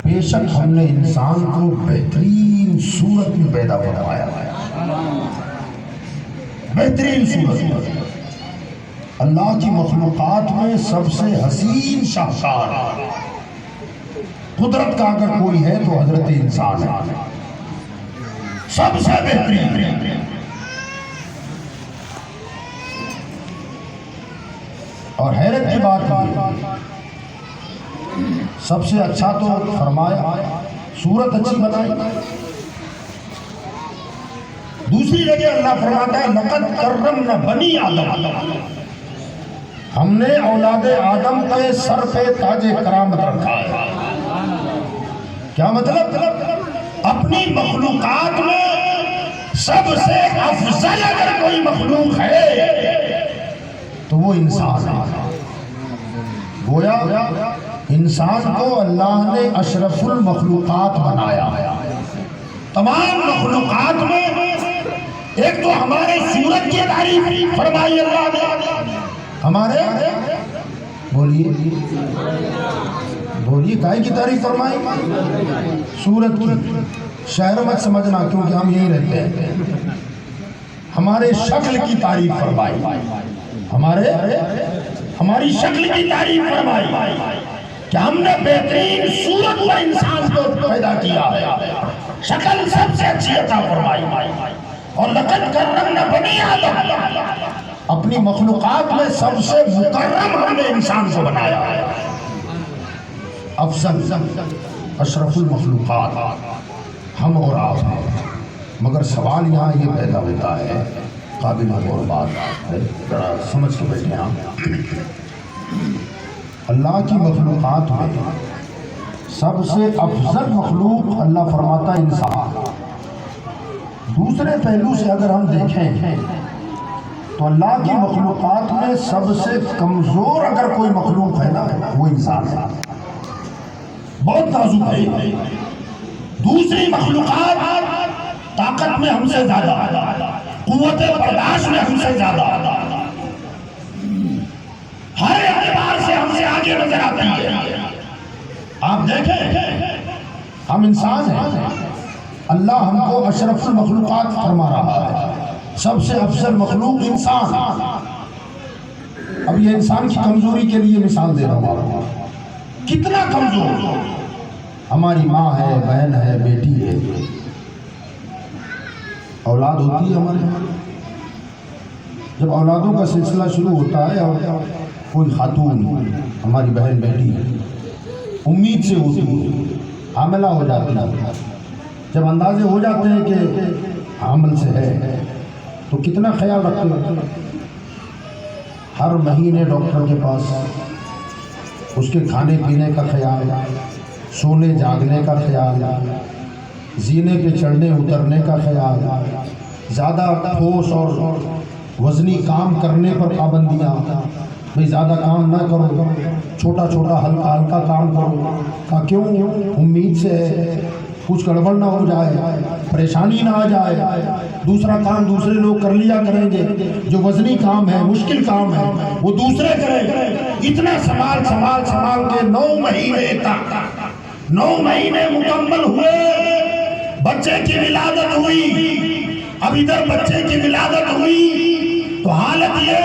بے شک ہم نے انسان کو بہترین صورت میں پیدا فرمایا ہے، بہترین صورت میں۔ اللہ کی مخلوقات میں سب سے حسین شاہکار قدرت کا اگر کوئی ہے تو حضرت انسان ہے، سب سے بہترین۔ اور حیرت کی بات یہ سب سے اچھا تو فرمایا صورت اچھی بنائی، دوسری جگہ اللہ فرماتا ہے لقد کرمنا بنی آدم، ہم نے اولاد آدم کے سر پہ تاج کرامت رکھا ہے۔ کیا مطلب؟ اپنی مخلوقات میں سب سے افضل اگر کوئی مخلوق ہے تو وہ انسان ہے۔ گویا انسان کو اللہ نے اشرف المخلوقات بنایا ہے۔ تمام مخلوقات میں ایک تو ہمارے صورت کی تعریف فرمائی اللہ نے، ہمارے بولیے کائے کی تعریف فرمائی؟ صورت کی۔ شہر مت سمجھنا کیونکہ ہم یہی رہتے ہیں۔ ہمارے شکل کی تعریف فرمائی، ہماری شکل کی تعریف فرمائی کہ ہم نے بہترین صورت میں انسان کو پیدا کیا ہے، شکل سب سے اچھی عطا فرمائی۔ اور لقد کرمنا بنی آدم، اپنی مخلوقات میں سب سے مکرم ہم نے انسان کو بنایا ہے، افضل اشرف المخلوقات ہم اور آپ ہیں۔ مگر سوال یہاں یہ پیدا ہوتا ہے، قابل غور بات ہے، ذرا سمجھ کے بیٹھے آپ۔ اللہ کی مخلوقات میں سب سے افضل مخلوق اللہ فرماتا ہے انسان۔ دوسرے پہلو سے اگر ہم دیکھیں تو اللہ کی مخلوقات میں سب سے کمزور اگر کوئی مخلوق ہے نا وہ انسان ہے، بہت نازک ہے۔ دوسری مخلوقات طاقت میں ہم سے زیادہ، قوت برداشت میں ہم سے زیادہ، ہر اعتبار سے ہم سے آگے نظر آتی ہے۔ آپ دیکھیں ہم انسان ہیں، اللہ ہم کو اشرف المخلوقات فرما رہا ہے، سب سے افضل مخلوق انسان۔ اب یہ انسان کی کمزوری کے لیے مثال دے رہا ہوں، کتنا کمزور۔ ہماری ماں ہے، بہن ہے، بیٹی ہے، اولاد ہوتی ہے ہمارے۔ جب اولادوں کا سلسلہ شروع ہوتا ہے اور کوئی خاتون ہماری بہن بیٹی امید سے ہوتی ہے، حاملہ ہو جاتی ہے، جب اندازے ہو جاتے ہیں کہ حامل سے ہے تو کتنا خیال رکھتے ہیں۔ ہر مہینے ڈاکٹر کے پاس، اس کے کھانے پینے کا خیال، سونے جاگنے کا خیال، زینے پہ چڑھنے اترنے کا خیال، زیادہ ٹھوس اور وزنی کام کرنے پر پابندیاں، بھئی زیادہ کام نہ کرو، چھوٹا چھوٹا ہلکا ہلکا کام کرو۔ کہا کیوں؟ امید سے ہے کچھ گڑبڑ نہ ہو جائے، پریشانی نہ آ جائے، دوسرا کام دوسرے لوگ کر لیا کریں گے، جو وزنی کام ہے، مشکل کام ہے، وہ دوسرے کریں۔ اتنا سنبھال کے 9 مہینے مکمل ہوئے، بچے کی ولادت ہوئی۔ اب ادھر بچے کی ولادت ہوئی تو حالت یہ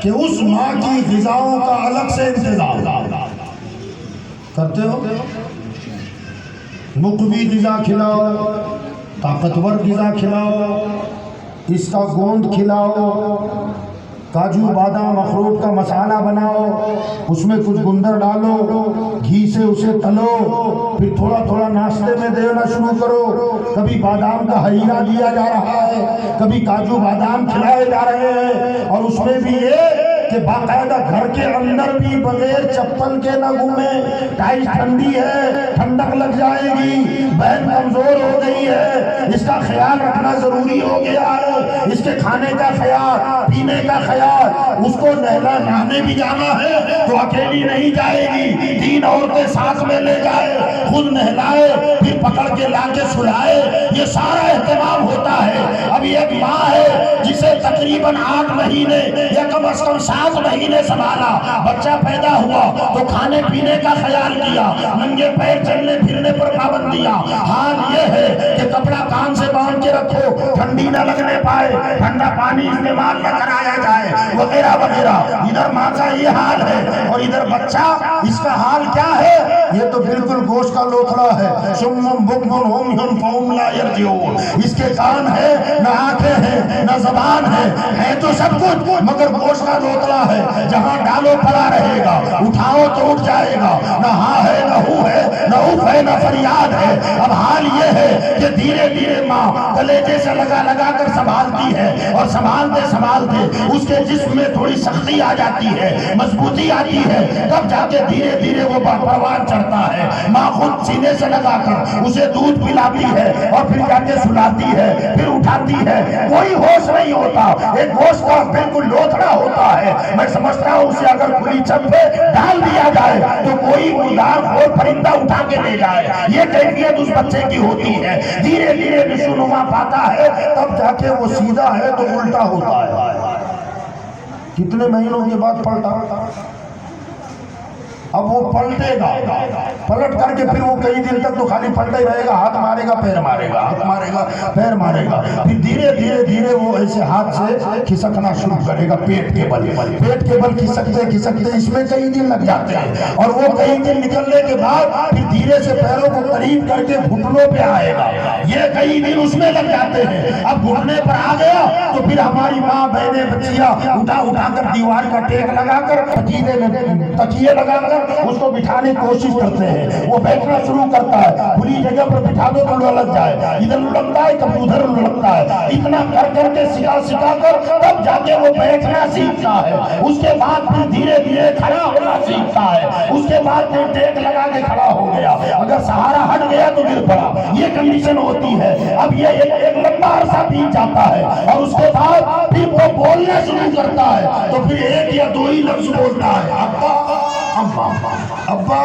کہ اس ماں کی غذاؤں کا الگ سے انتظام کرتے ہو۔ مقوی غذا کھلاؤ، طاقتور غذا کھلاؤ، اس کا گوند کھلاؤ، کاجو بادام اخروٹ کا مسالہ بناؤ، اس میں کچھ گندر ڈالو، گھی سے اسے تلو، پھر تھوڑا تھوڑا ناشتے میں دینا شروع کرو۔ کبھی بادام کا حلیہ دیا جا رہا ہے، کبھی کاجو بادام کھلائے جا رہے ہیں، اور اس میں بھی یہ کہ باقاعدہ گھر کے اندر بھی بغیر چپل کے نہ گھومیں، ٹائل ٹھنڈی ہے، ٹھنڈک لگ جائے گی، بہن کمزور ہو گئی ہے، اس کا خیال رکھنا ضروری ہو گیا ہے، اس کے کھانے کا خیال، پینے کا خیال۔ اس کو نہانے بھی جانا ہے تو اکیلی نہیں جائے گی، 3 عورتیں ساتھ میں لے جائے، خود نہلائے، پھر پکڑ کے لا کے سلائے، یہ سارا اہتمام ہوتا ہے۔ اب ایک ماں ہے جسے تقریباً 8 مہینے یا کم از کم 7 5 مہینے سنبھالا، بچہ پیدا ہوا تو کھانے پینے کا خیال کیا، ننگے پیر چلنے پھرنے پر پابندیاں۔ حال یہ ہے کہ کپڑا کان سے باندھ کے رکھو، ٹھنڈی نہ لگنے پائے، ٹھنڈا پانی استعمال نہ کرایا جائے، وغیرہ وغیرہ۔ ادھر ماں کا یہ حال ہے اور ادھر بچہ، اس کا حال کیا ہے؟ یہ تو بالکل گوشت کا لوتھڑا ہے، سمم بکم عمي فهم لا يرجعون۔ اس کے کان ہے، نہ آنکھیں ہیں، نہ زبان ہے تو سب کچھ مگر گوشت کا لوتھڑا ہے، جہاں ڈالو پڑا رہے گا، اٹھاؤ تو اٹھ جائے گا، نہ ہاں ہے نہ ہو ہے، نہ اف ہے نہ فریاد ہے۔ اب حال یہ ہے کہ دھیرے دھیرے ماں کلیجے سے لگا لگا کر سنبھالتی ہے، اور سنبھالتے سنبھالتے اس کے جسم میں تھوڑی سختی آ جاتی ہے، مضبوطی آتی ہے، تب جا کے دھیرے دھیرے وہ پروان چڑھتا ہے۔ ماں خود سینے سے لگا کر اسے دودھ پلاتی ہے اور پھر جا کے سلاتی ہے، پھر اٹھاتی ہے، کوئی ہوش نہیں ہوتا، ایک گوشت کا بالکل لوتھڑا ہوتا ہے۔ میں سمجھتا ہوں اسے اگر کھلی چھت پہ ڈال دیا جائے تو کوئی مردار خور پرندہ اٹھا کے لے جائے، یہ کیفیت اس بچے کی ہوتی ہے۔ دھیرے دھیرے نشونما پاتا ہے، تب جا کے وہ سیدھا ہے تو الٹا ہوتا ہے۔ کتنے مہینوں کے بعد پلٹا؟ اب وہ پلٹے گا، پلٹ کر کے پھر وہ کئی دن تک تو خالی پلٹا ہی رہے گا، ہاتھ مارے گا پیر مارے گا، ہاتھ مارے گا پیر مارے گا، پھر دھیرے دھیرے دھیرے وہ ایسے ہاتھ سے کھسکنا شروع کرے گا، پیٹ کے بل کھسکتے کھسکتے اس میں کئی دن لگ جاتے ہیں، اور وہ کئی دن نکلنے کے بعد پھر دھیرے سے پیروں کو قریب کر کے گھٹنوں پہ آئے گا، یہ کئی دن اس میں لگ جاتے ہیں۔ اب گھٹنے پر آ گیا تو پھر ہماری ماں بہنیں بچیاں اٹھا کر دیوار کا ٹیک لگا کر تکیے لگا کر اس کو بٹھانے کی کوشش کرتے ہیں، وہ بیٹھنا شروع کرتا ہے، کھلی جگہ پر بٹھا دو تو لڑک جائے، ادھر لڑکتا ہے کبھی ادھر لڑکتا ہے، اتنا کر کے سکھا کر تب جا کے وہ بیٹھنا سیکھتا ہے۔ اس کے بعد پھر دھیرے دھیرے کھڑا ہونا سیکھتا ہے، اس کے بعد پھر ٹیک لگا کے کھڑا ہو گیا، اگر سہارا ہٹ گیا تو گر پڑا، یہ کنڈیشن ہوتی ہے۔ اب یہ ایک لمبا عرصہ بیت جاتا ہے اور اس کے بعد پھر وہ بولنا شروع کرتا ہے، تو پھر 1 یا 2 ہی لفظ بولتا ہے، ابا اماں، ابا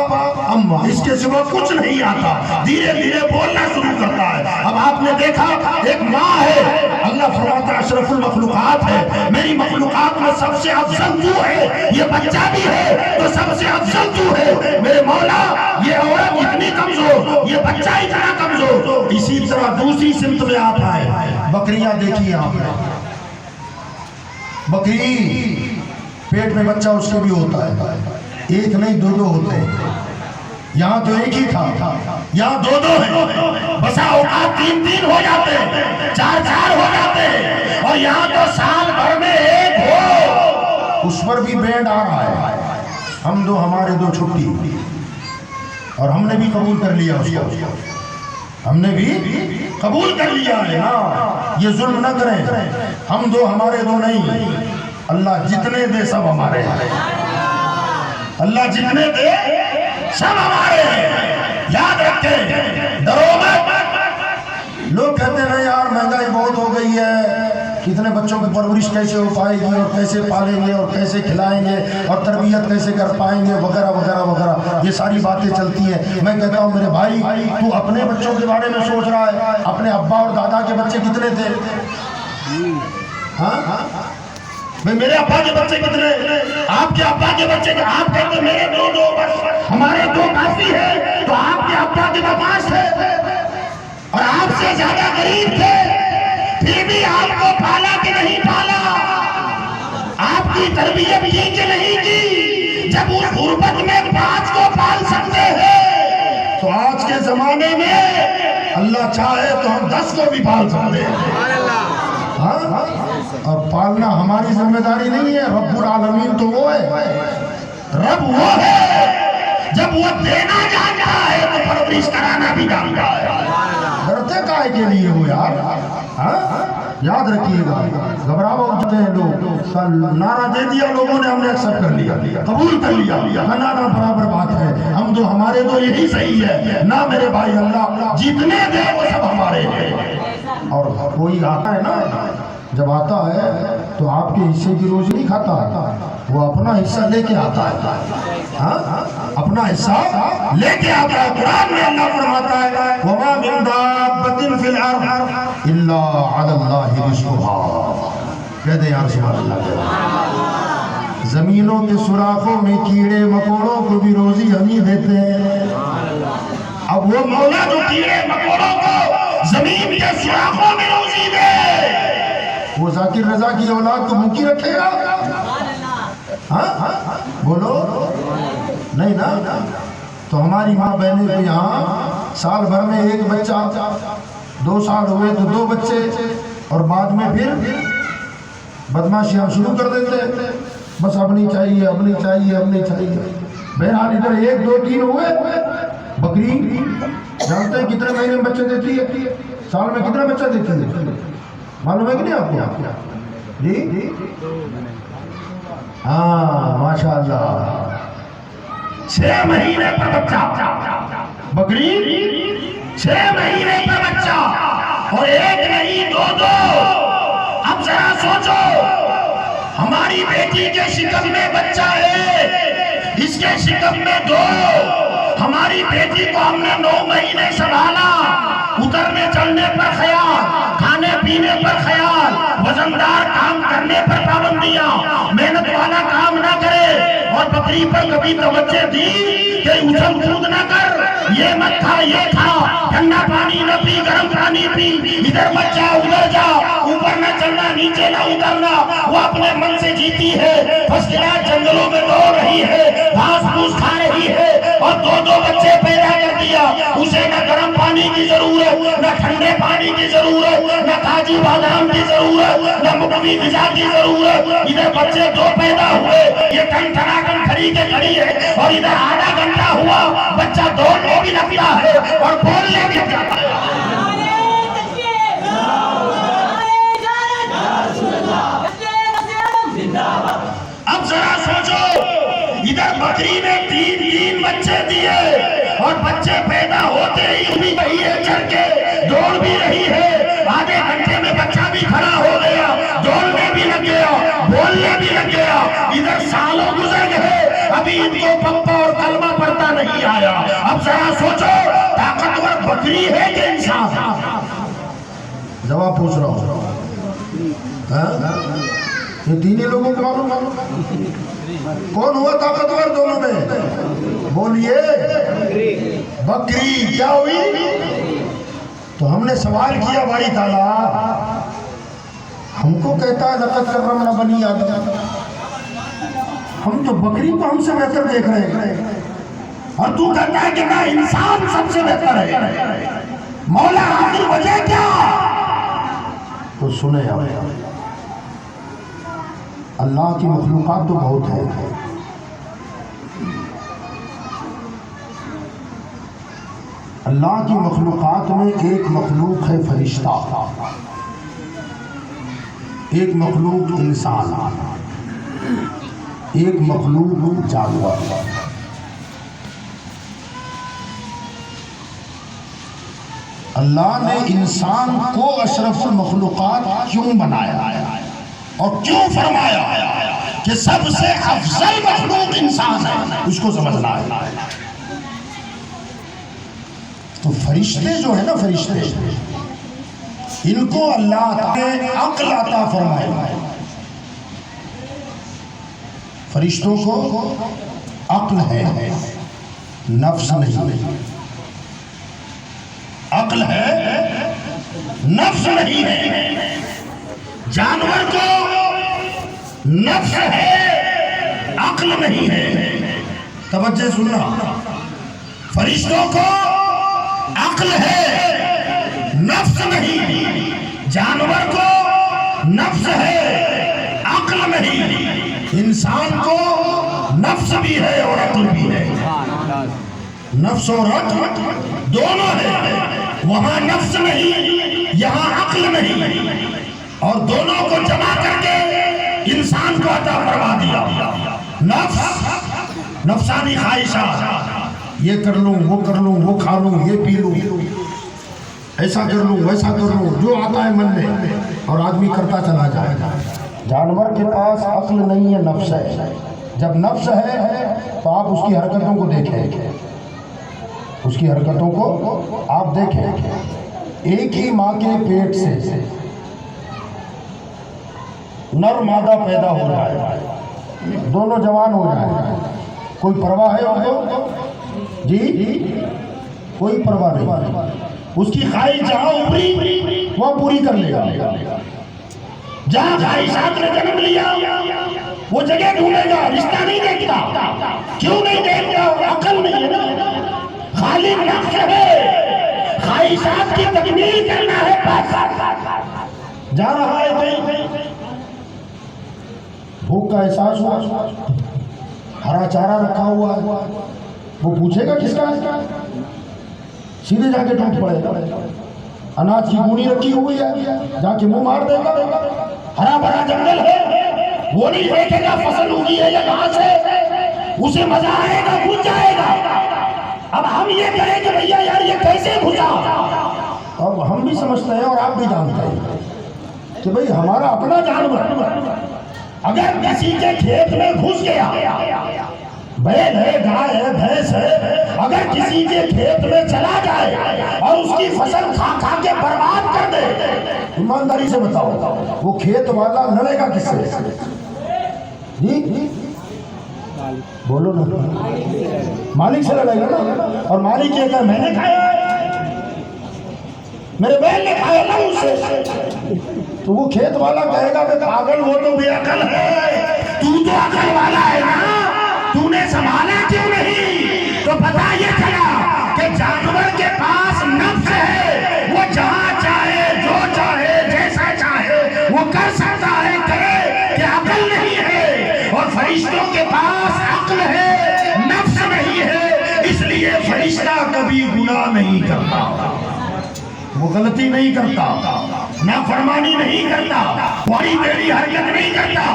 اماں، اس کے سوا کچھ نہیں آتا، دھیرے دھیرے بولنا شروع کرتا ہے۔ اب آپ نے دیکھا ایک ماں ہے، اللہ فرماتا ہے اشرف المخلوقات ہے، میری مخلوقات میں سب سے افضل تو ہے، یہ بچہ بھی ہے تو سب سے افضل تو ہے میرے مولا، یہ عورت اتنی کمزور، یہ بچہ اتنا کمزور۔ اسی طرح دوسری سمت میں آپ آئے، بکریاں دیکھیے آپ نے، بکری پیٹ میں بچہ اس کے بھی ہوتا ہے، ایک نہیں 2 ہوتے ہیں، یہاں تو ایک ہی تھا، یہاں 2 ہیں، بسا اوقات 3 ہو جاتے ہیں، 4 ہو جاتے ہیں، اور یہاں تو سال بھر میں ایک ہو، اس پر بھی بینڈ آ رہا ہے، ہم 2 ہمارے 2 چھٹی، اور ہم نے بھی قبول کر لیا اس کو، ہم نے بھی قبول کر لیا ہے نا، یہ ظلم نہ کریں، ہم 2 ہمارے 2 نہیں، اللہ جتنے دے سب ہمارے ہیں، اللہ جتنے دے سب ہمارے ہیں، یاد رکھیں، ڈرو مت۔ لوگ کہتے ہیں یار مہنگائی بہت ہو گئی ہے، کتنے بچوں کی پرورش کیسے ہو پائے گی اور کیسے پالیں گے اور کیسے کھلائیں گے اور تربیت کیسے کر پائیں گے وغیرہ وغیرہ وغیرہ، یہ ساری باتیں چلتی ہیں۔ میں کہتا ہوں میرے بھائی تو اپنے بچوں کے بارے میں سوچ رہا ہے، اپنے ابا اور دادا کے بچے کتنے تھے؟ ہاں میرے ابا کے بچے کتنے، آپ کے ابا کے بچے، آپ کہتے میرے 2 بس ہمارے 2 کافی ہے، تو آپ کے ابا کے 5 تھے اور آپ سے زیادہ غریب تھے، پھر بھی آپ کو پالا کہ نہیں پالا، آپ کی تربیت کی کہ نہیں کی؟ جب اس غربت میں 5 کو پال سکتے ہیں تو آج کے زمانے میں اللہ چاہے تو ہم 10 کو بھی پال سکتے ہیں۔ اور پالنا ہماری ذمہ داری نہیں ہے، رب العالمین تو وہ ہے، رب وہ ہے، جب وہ دینا جانتا ہے تو پرورش کرانا بھی جانتا ہے۔ ڈرتے کائے کے لیے ہو یار، یاد رکھیے گا، گھبراؤ اٹھتے ہیں لوگ، نعرہ دے دیا لوگوں نے، ہم نے ایکسپٹ کر لیا، قبول کر لیا، نعرہ برابر بات ہے، ہم 2 ہمارے 2 یہی صحیح ہے نا میرے بھائی، اللہ جتنے دے وہ سب ہمارے ہیں۔ اور کوئی آتا ہے نا، جب آتا ہے تو آپ کے حصے کی روزی نہیں کھاتا، وہ اپنا حصہ لے کے آتا ہے، اپنا حصہ لے کے آتا ہے۔ قرآن میں اللہ فرماتا ہے وَمَا مِن دَابَّةٍ فِي الْأَرْضِ إِلَّا عَلَى اللَّهِ رِزْقُهَا، کہہ دیں یا رسول اللہ، زمینوں کے سوراخوں میں کیڑے مکوڑوں کو بھی روزی ہم ہی دیتے ہیں۔ اب وہ مولا جو کیڑے مکوڑوں کو زمین کے سوراخوں میں روزی دے، وہ ذاکر رضا کی اولاد کو بھوکی رکھے گا؟ ہاں بولو نہیں نا۔ تو ہماری ماں بہنیں کو یہاں سال بھر میں ایک بچہ، 2 سال ہوئے تو 2 بچے، اور بعد میں پھر بدماشی ہم شروع کر دیتے، بس اپنی چاہیے اپنی چاہیے اپنی چاہیے۔ بہرحال ادھر 1 2 3 ہوئے۔ بکری جانتے ہیں کتنے مہینے میں بچے دیتی ہے؟ سال میں کتنا بچہ دیتی ہے معلوم ہے کہ نہیں آپ کو؟ جی ہاں ماشاء اللہ، 6 مہینے پر بچہ بکری، 6 مہینے پر بچہ، اور 1 نہیں 2 اب ذرا سوچو، ہماری بیٹی کے شکم میں بچہ ہے، اس کے شکم میں 2، ہماری بیٹی کو ہم نے 9 مہینے سنبھالا، اترنے چلنے پر خیال، کھانے پینے پر خیال، وزندار کام کرنے پر پابندیاں، محنت والا کام نہ کرے، اور بکری پر کبھی توجہ دی کہ اچھل کود نہ کر، یہ مت کھا یہ کھا، ٹھنڈا پانی نہ پی گرم پانی پی، ادھر مت جا ادھر جا، اوپر نہ چلنا نیچے نہ اترنا، وہ اپنے من سے جیتی ہے، فرسٹ کلاس جنگلوں میں دوڑ رہی ہے، گھاس پھوس کھا رہی ہے، اور 2 بچے پیدا کر دیا، اسے نہ گرم پانی کی ضرورت، نہ ٹھنڈے پانی کی ضرورت، نہ کاجو بادام کی ضرورت، نہ مقوی غذا کی ضرورت، ادھر بچے 2 پیدا ہوئے، یہ ٹن ٹناٹن کھڑی کے کھڑی ہے، اور ادھر آدھا گھنٹہ ہوا، بچہ دوڑنے بھی لگتا ہے اور بولنے بھی لگتا ہے۔ اب ذرا سوچو، ادھر بکری نے 3 بچے دیے، اور بچے پیدا ہوتے ہی بھی رہی ہے، چل کے دوڑ بھی رہی ہے، آدھے گھنٹے میں بچہ بھی کھڑا ہو گیا، دوڑنے بھی لگ گیا، بولنے بھی لگ گیا، ادھر سالوں گزر گئے، ابھی ان کو پپا اور کلمہ پڑھتا نہیں آیا۔ اب ذرا سوچو، طاقتور بکری ہے کہ انسان؟ جواب پوچھ رہا ہوں، یہ 3 لوگوں کو معلوم کون ہوا طاقتور دونوں میں؟ بولیے بکری کیا ہوئی؟ تو ہم نے سوال کیا باری تعالیٰ، ہم کو کہتا ہے لقد کرمنا بنی آدم، ہم تو بکری کو ہم سے بہتر دیکھ رہے ہیں، اور تو کہتا ہے کہ میں انسان سب سے بہتر ہے، مولا آخر وجہ کیا؟ تو سنیں اللہ کی مخلوقات تو بہت ہے، اللہ کی مخلوقات میں ایک مخلوق ہے فرشتہ، ایک مخلوق انسان، ایک مخلوق جانور۔ اللہ نے انسان کو اشرف المخلوقات کیوں بنایا اور کیوں فرمایا کہ سب سے افضل مخلوق انسان ہے، اس کو سمجھنا ہے۔ تو فرشتے جو ہیں نا، فرشتے، ان کو اللہ نے عقل عطا فرمایا، فرشتوں کو عقل ہے، نفس نہیں، عقل ہے نفس نہیں ہے۔ جانور کو نفس ہے عقل نہیں ہے، توجہ سننا، فرشتوں کو عقل ہے نفس نہیں، جانور کو نفس ہے عقل نہیں، انسان کو نفس بھی ہے اور عقل بھی ہے، نفس اور عقل دونوں ہے، وہاں نفس نہیں یہاں عقل نہیں، اور دونوں کو جمع کر کے انسان کو عطا فرما دیا۔ نفس، نفسانی خواہشات، یہ کر لوں وہ کر لوں وہ کھا لوں یہ پی لوں، ایسا کر لوں ویسا کر لوں، جو آتا ہے من میں، اور آدمی کرتا چلا جائے گا۔ جانور کے پاس عقل نہیں ہے، نفس ہے۔ جب نفس ہے تو آپ اس کی حرکتوں کو دیکھیں، اس کی حرکتوں کو آپ دیکھیں، ایک ہی ماں کے پیٹ سے نر مادہ پیدا ہو رہا ہے، دونوں جوان ہو جائیں، کوئی پرواہ ہے ان کو؟ جی کوئی پرواہ نہیں، اس کی خواہش جہاں اوپری وہ پوری کر لے گا۔ جہاں خواہشات نے جنم لیا وہ جگہ ڈھونڈے گا، رشتہ نہیں دیکھتا۔ کیوں نہیں دیکھتا؟ عقل نہیں ہے نا، خالی نفس ہے، خواہشات کی تکمیل کرنا ہے۔ بس جا رہا ہے کہیں، بھوک کا احساس ہوا، ہرا چارہ رکھا ہوا ہے، وہ پوچھے گا کس کا ہے؟ سیدھے جا کے ٹوٹ پڑے گا۔ اناج کی گونی رکھی ہوئی ہے، جا کے منہ مار دے گا۔ ہرا بھرا جنگل ہے، وہ نہیں دیکھے گا فصل اگی ہے یا گھاس ہے، اسے مزہ آئے گا، گھس جائے گا۔ اب ہم یہ کہیں کہ بھیا یار یہ کیسے گھسا؟ اب ہم بھی سمجھتے ہیں اور آپ بھی جانتے ہیں کہ بھئی ہمارا اپنا جانور اگر کسی کے کھیت میں گھس گیا، بیل ہے، گائے ہے، بھینس ہے، اگر کسی کے کھیت میں چلا جائے اور اس کی فصل کھا کھا کے برباد کر دے، ایمانداری سے بتاؤ وہ کھیت والا لڑے گا کس سے؟ جی بولو نا، مالک سے لڑے گا نا۔ اور مالک یہ کہ میں نے کھایا ہے، میرے بیل نے کھایا نا اس سے، تو وہ کھیت والا کہے گا کہ پاگل وہ تو بے عقل ہے، تو عقل والا ہے نا، تو نے سنبھالا کیوں نہیں؟ تو پتہ یہ چلا کہ جانور کے پاس نفس ہے، وہ جہاں چاہے جو چاہے جیسا چاہے وہ کر سکتا ہے، کرے کہ عقل نہیں ہے۔ اور فرشتوں کے پاس عقل ہے، نفس نہیں ہے، اس لیے فرشتہ کبھی گناہ نہیں کرتا، وہ غلطی نہیں کرتا، نافرمانی نہیں کرتا، بڑی بڑی حرکت نہیں کرتا،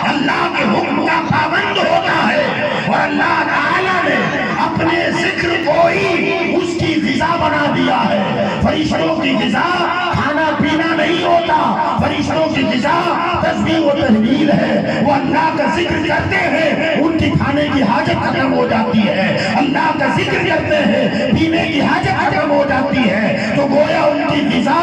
اللہ کے حکم کا پابند ہوتا ہے۔ اور اللہ تعالیٰ نے اپنے ذکر کو ہی اس کی غذا بنا دیا ہے۔ فرشتوں کی غذا کھانا پینا نہیں ہوتا، فرشتوں کی غذا تسبیح و تحلیل ہے۔ وہ اللہ کا ذکر کرتے ہیں، ان کی کھانے کی حاجت ختم ہو جاتی ہے، اللہ کا ذکر کرتے ہیں، پینے کی حاجت ختم ہو جاتی ہے۔ تو گویا ان کی غذا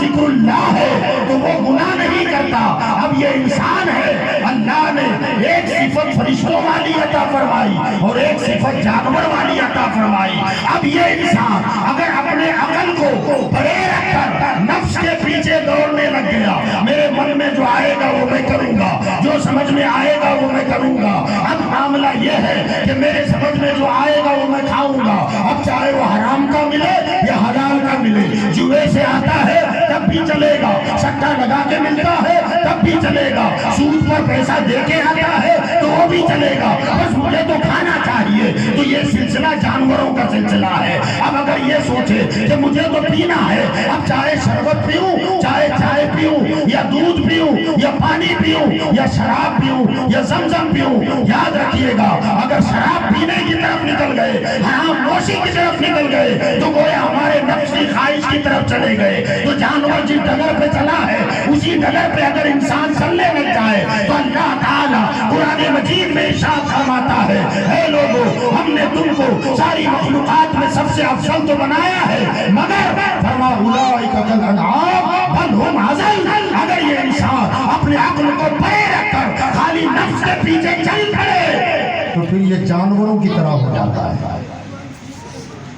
ذکر اللہ ہے، تو وہ گناہ نہیں کرتا۔ اب یہ انسان ہے، اللہ نے ایک صفت فرشتوں والی عطا فرمائی اور ایک صفت جانور والی عطا فرمائی۔ اب یہ انسان اگر اپنے عقل کو پرے رکھ کر نفس کے پیچھے دوڑنے لگ گیا، میرے من میں جو آئے گا وہ میں کروں گا، جو سمجھ میں آئے گا وہ میں کروں گا، اب معاملہ یہ ہے کہ میرے سمجھ میں جو آئے گا وہ میں کھاؤں گا، اب چاہے وہ حرام کا ملے یا حلال کا ملے، جوئے سے آتا ہے تب بھی چلے گا، سٹا لگا کے ملتا ہے تب بھی چلے گا، سود پر پیسہ دے کے آتا ہے تو وہ بھی چلے گا، بس مجھے تو کھانا چاہیے۔ تو یہ سلسلہ جانوروں کا سلسلہ ہے۔ اب اگر یہ سوچے کہ مجھے تو پینا ہے، اب چاہے شربت پیوں، چاہے چائے پیوں یا دودھ پیوں یا پانی پیوں یا شراب پیوں یا زمزم پیوں، یاد رکھیے گا اگر شراب پینے کی طرف نکل گئے، حرام نوشی کی طرف نکل گئے تو گویا ہمارے نفس کی خواہش کی طرف چلے گئے۔ تو جانور جس ڈگر پہ چلا ہے اسی ڈگر پہ اگر انسان چلنے لگ جائے تو اللہ تعالیٰ قرآن مجید میں ارشاد فرماتا ہے، اے لوگو ہم نے تم کو ساری مخلوقات میں سب سے افضل تو بنایا ہے، مگر فرما اولئک کالانعام بل ہم اضل۔ اگر یہ انسان اپنے عقل کو پرے رکھ کر خالی نفس کے پیچھے چل پڑے تو پھر یہ جانوروں کی طرح ہو جاتا ہے۔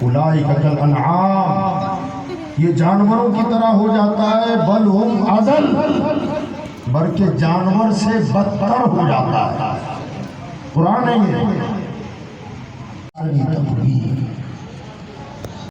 اولئک کالانعام، یہ جانوروں کی طرح ہو جاتا ہے، بل ہم اضل، بلکہ جانور سے بدتر ہو جاتا ہے۔ قرآن ہے یہ۔